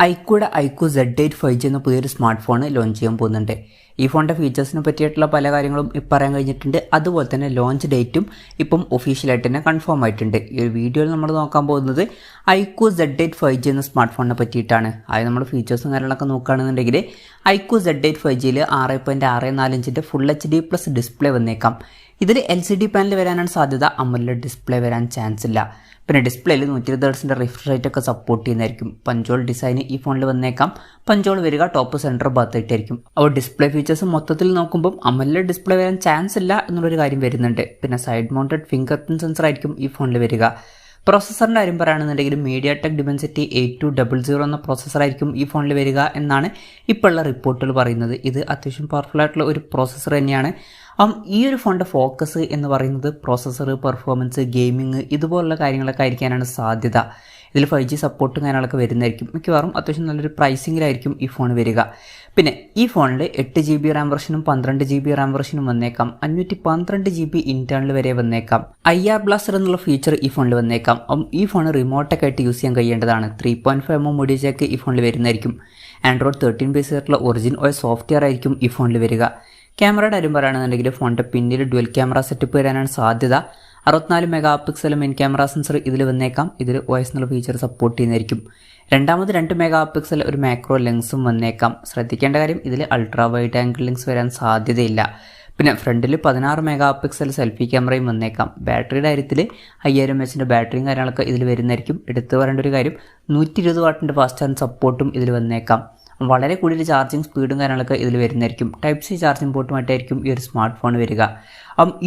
Iqooയുടെ Iqoo Z8 5G എന്ന പുതിയൊരു smart phone launch ചെയ്യാൻ പോകുന്നുണ്ട്. ഈ ഫോണിൻ്റെ ഫീച്ചേഴ്സിനെ പറ്റിയിട്ടുള്ള പല കാര്യങ്ങളും ഇപ്പോൾ പറയാൻ കഴിഞ്ഞിട്ടുണ്ട്. അതുപോലെ തന്നെ ലോഞ്ച് ഡേറ്റും ഇപ്പം ഒഫീഷ്യലായിട്ട് തന്നെ കൺഫേം ആയിട്ടുണ്ട്. ഈ ഒരു വീഡിയോയിൽ നമ്മൾ നോക്കാൻ പോകുന്നത് Iqoo Z8 5G എന്ന സ്മാർട്ട് ഫോണിനെ പറ്റിയിട്ടാണ്. അത് നമ്മൾ ഫീച്ചേഴ്സും കാര്യങ്ങളൊക്കെ നോക്കുകയാണെന്നുണ്ടെങ്കിൽ Iqoo Z8 5Gയിൽ 6.64 ഇഞ്ചിൻ്റെ ഫുൾ HD+ ഡിസ്പ്ലേ വന്നേക്കാം. ഇതിൽ LCD പാനൽ വരാനാണ് സാധ്യത, AMOLED ഡിസ്പ്ലേ വരാൻ ചാൻസ് ഇല്ല. പിന്നെ ഡിസ്പ്ലേയിൽ 120 ഹെർട്സിൻ്റെ റിഫ്രഷ് റേറ്റ് ഒക്കെ സപ്പോർട്ട് ചെയ്യുന്നതായിരിക്കും. പഞ്ചോൾ ഡിസൈൻ ഈ ഫോണിൽ വന്നേക്കാം. പഞ്ചോൾ വരിക ടോപ്പ് സെൻറ്റർ ഭാഗത്തായിട്ടായിരിക്കും. അപ്പോൾ ഡിസ്പ്ലേ ഫീച്ചേഴ്സ് മൊത്തത്തിൽ നോക്കുമ്പോൾ AMOLED ഡിസ്പ്ലേ വരാൻ ചാൻസ് ഇല്ല എന്നുള്ളൊരു കാര്യം വരുന്നുണ്ട്. പിന്നെ side mounted finger print sensor ആയിരിക്കും ഈ ഫോണിൽ വരിക. പ്രോസസ്സറിൻ്റെ കാര്യം പറയുകയാണെന്നുണ്ടെങ്കിൽ mediatek dimensity 8200 എന്ന പ്രോസസ്സറായിരിക്കും ഈ ഫോണിൽ വരിക എന്നാണ് ഇപ്പോഴുള്ള റിപ്പോർട്ടുകൾ പറയുന്നത്. ഇത് അത്യാവശ്യം പവർഫുൾ ആയിട്ടുള്ള ഒരു പ്രോസസ്സർ തന്നെയാണ്. ഈ ഒരു ഫോണിൻ്റെ ഫോക്കസ് എന്ന് പറയുന്നത് പ്രോസസ്സർ, പെർഫോമൻസ്, ഗെയിമിങ് ഇതുപോലുള്ള കാര്യങ്ങളൊക്കെ ആയിരിക്കാനാണ് സാധ്യത. ഇതിൽ 5G സപ്പോർട്ടും കാര്യങ്ങളൊക്കെ വരുന്നതായിരിക്കും. മിക്കവാറും അത്യാവശ്യം നല്ലൊരു പ്രൈസിങ്ങിലായിരിക്കും ഈ ഫോൺ വരിക. പിന്നെ ഈ ഫോണിൽ 8GB റാം വെർഷനും 12GB റാം വെർഷനും വന്നേക്കാം. 512GB ഇൻറ്റേർണൽ വരെ വന്നേക്കാം. IR ബ്ലാസ്റ്റർ എന്നുള്ള ഫീച്ചർ ഈ ഫോണിൽ വന്നേക്കാം. ഈ ഫോൺ റിമോട്ടൊക്കെ ആയിട്ട് യൂസ് ചെയ്യാൻ കഴിയേണ്ടതാണ്. 3.5mm mediatek ഈ ഫോണിൽ വരുന്നതായിരിക്കും. Android 13 ബേസ് ആയിട്ടുള്ള ഒറിജിൻ OS സോഫ്റ്റ്വെയർ ആയിരിക്കും ഈ ഫോണിൽ വരിക. ക്യാമറയുടെ കാര്യം പറയുകയാണെന്നുണ്ടെങ്കിൽ ഫോണിൻ്റെ പിന്നിൽ ഡ്യുവൽ ക്യാമറ സെറ്റപ്പ് വരാനാണ് സാധ്യത. 64 മെഗാ മെയിൻ ക്യാമറ സെൻസർ ഇതിൽ വന്നേക്കാം. ഇതിൽ OS എന്നുള്ള ഫീച്ചർ സപ്പോർട്ട് ചെയ്യുന്നതായിരിക്കും. രണ്ടാമത് 2 മെഗാ ഒരു മാക്രോ ലെൻസും വന്നേക്കാം. ശ്രദ്ധിക്കേണ്ട കാര്യം ഇതിൽ അൾട്രാ വൈഡ് ആംഗിൾ ലെൻസ് വരാൻ സാധ്യതയില്ല. പിന്നെ ഫ്രണ്ടിൽ 16 മെഗാ സെൽഫി ക്യാമറയും വന്നേക്കാം. ബാറ്ററിയുടെ കാര്യത്തിൽ 5000 mAh ബാറ്ററിയും കാര്യങ്ങളൊക്കെ ഇതിൽ വരുന്നതായിരിക്കും. എടുത്തു പറയേണ്ട ഒരു കാര്യം 120 വാട്ടിൻ്റെ ഫാസ്റ്റ് ചാർജ് സപ്പോർട്ടും ഇതിൽ വന്നേക്കാം. വളരെ കൂടുതൽ ചാർജിങ് സ്പീഡും കാര്യങ്ങളൊക്കെ ഇതിൽ വരുന്നതായിരിക്കും. Type-C ചാർജിങ് പോർട്ടുമായിട്ടായിരിക്കും ഈ ഒരു സ്മാർട്ട് ഫോൺ വരിക.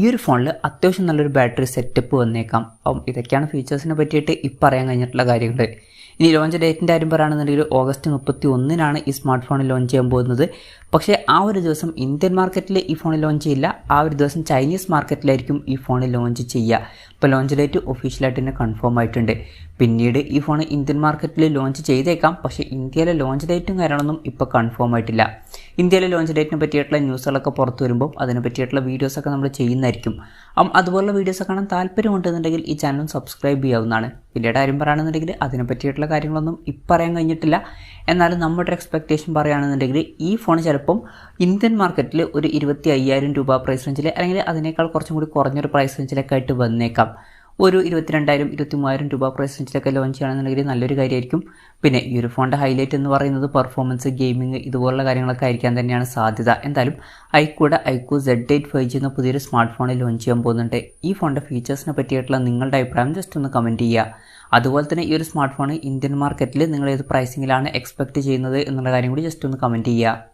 ഈ ഒരു ഫോണിൽ അത്യാവശ്യം നല്ലൊരു ബാറ്ററി സെറ്റപ്പ് വന്നേക്കാം. ഇതൊക്കെയാണ് ഫീച്ചേഴ്സിനെ പറ്റിയിട്ട് ഇപ്പം അറിയാൻ കഴിഞ്ഞിട്ടുള്ള കാര്യങ്ങൾ. ഇനി ലോഞ്ച് ഡേറ്റിൻ്റെ കാര്യം പറയുകയാണെന്നുണ്ടെങ്കിൽ ഓഗസ്റ്റ് 31 ഈ സ്മാർട്ട് ഫോൺ ലോഞ്ച് ചെയ്യാൻ പോകുന്നത്. പക്ഷേ ആ ഒരു ദിവസം ഇന്ത്യൻ മാർക്കറ്റിൽ ഈ ഫോൺ ലോഞ്ച് ചെയ്യില്ല. ആ ഒരു ദിവസം ചൈനീസ് മാർക്കറ്റിലായിരിക്കും ഈ ഫോൺ ലോഞ്ച് ചെയ്യുക. ഇപ്പോൾ ലോഞ്ച് ഡേറ്റ് ഒഫീഷ്യലായിട്ട് തന്നെ കൺഫേം ആയിട്ടുണ്ട്. പിന്നീട് ഈ ഫോൺ ഇന്ത്യൻ മാർക്കറ്റിൽ ലോഞ്ച് ചെയ്തേക്കാം. പക്ഷേ ഇന്ത്യയിലെ ലോഞ്ച് ഡേറ്റും കാര്യങ്ങളൊന്നും ഇപ്പോൾ കൺഫേം ആയിട്ടില്ല. ഇന്ത്യയിലെ ലോഞ്ച് ഡേറ്റിനെ പറ്റിയിട്ടുള്ള ന്യൂസുകളൊക്കെ പുറത്തു വരുമ്പോൾ അതിനെ പറ്റിയിട്ടുള്ള വീഡിയോസൊക്കെ നമ്മൾ ചെയ്യുന്നതായിരിക്കും. അതുപോലുള്ള വീഡിയോസ് കാണാൻ താല്പര്യമുണ്ടെന്നുണ്ടെങ്കിൽ ഈ ചാനൽ സബ്സ്ക്രൈബ് ചെയ്യാവുന്നതാണ്. പിന്നീട് കാര്യം പറയുകയാണെന്നുണ്ടെങ്കിൽ അതിനെ പറ്റിയിട്ടുള്ള കാര്യങ്ങളൊന്നും ഇപ്പം അറിയാൻ കഴിഞ്ഞിട്ടില്ല. എന്നാലും നമ്മുടെ എക്സ്പെക്റ്റേഷൻ പറയുകയാണെന്നുണ്ടെങ്കിൽ ഈ ഫോൺ ചിലപ്പം ഇന്ത്യൻ മാർക്കറ്റിൽ ഒരു 25,000 രൂപ പ്രൈസ് റേഞ്ചിൽ അല്ലെങ്കിൽ അതിനേക്കാൾ കുറച്ചും കൂടി കുറഞ്ഞൊരു പ്രൈസ് റേഞ്ചിലൊക്കെ ആയിട്ട് വന്നേക്കാം. ഒരു 22,000 23,000 രൂപ പ്രൈസ് റേഞ്ചിലൊക്കെ ലോഞ്ച് ചെയ്യുകയാണെന്നുണ്ടെങ്കിൽ നല്ലൊരു കാര്യമായിരിക്കും. പിന്നെ ഈ ഒരു ഫോണിൻ്റെ ഹൈലൈറ്റ് എന്ന് പറയുന്നത് പെർഫോമൻസ്, ഗെയിമിംഗ് ഇതുപോലുള്ള കാര്യങ്ങളൊക്കെ ആയിരിക്കാൻ തന്നെയാണ് സാധ്യത. എന്തായാലും Iqooയുടെ Iqoo Z8 5G എന്ന പുതിയൊരു സ്മാർട്ട് ഫോണിൽ ലോഞ്ച് ചെയ്യാൻ പോകുന്നുണ്ട്. ഈ ഫോണിൻ്റെ ഫീച്ചേഴ്സിനെ പറ്റിയിട്ടുള്ള നിങ്ങളുടെ അഭിപ്രായം ജസ്റ്റ് ഒന്ന് കമൻറ്റ് ചെയ്യുക. അതുപോലെ തന്നെ ഈ ഒരു സ്മാർട്ട് ഫോൺ ഇന്ത്യൻ മാർക്കറ്റിൽ നിങ്ങൾ ഏത് പ്രൈസിങ്ങിലാണ് എക്സ്പെക്റ്റ് ചെയ്യുന്നത് എന്നുള്ള കാര്യം കൂടി ജസ്റ്റ് ഒന്ന് കമൻറ്റ് ചെയ്യുക.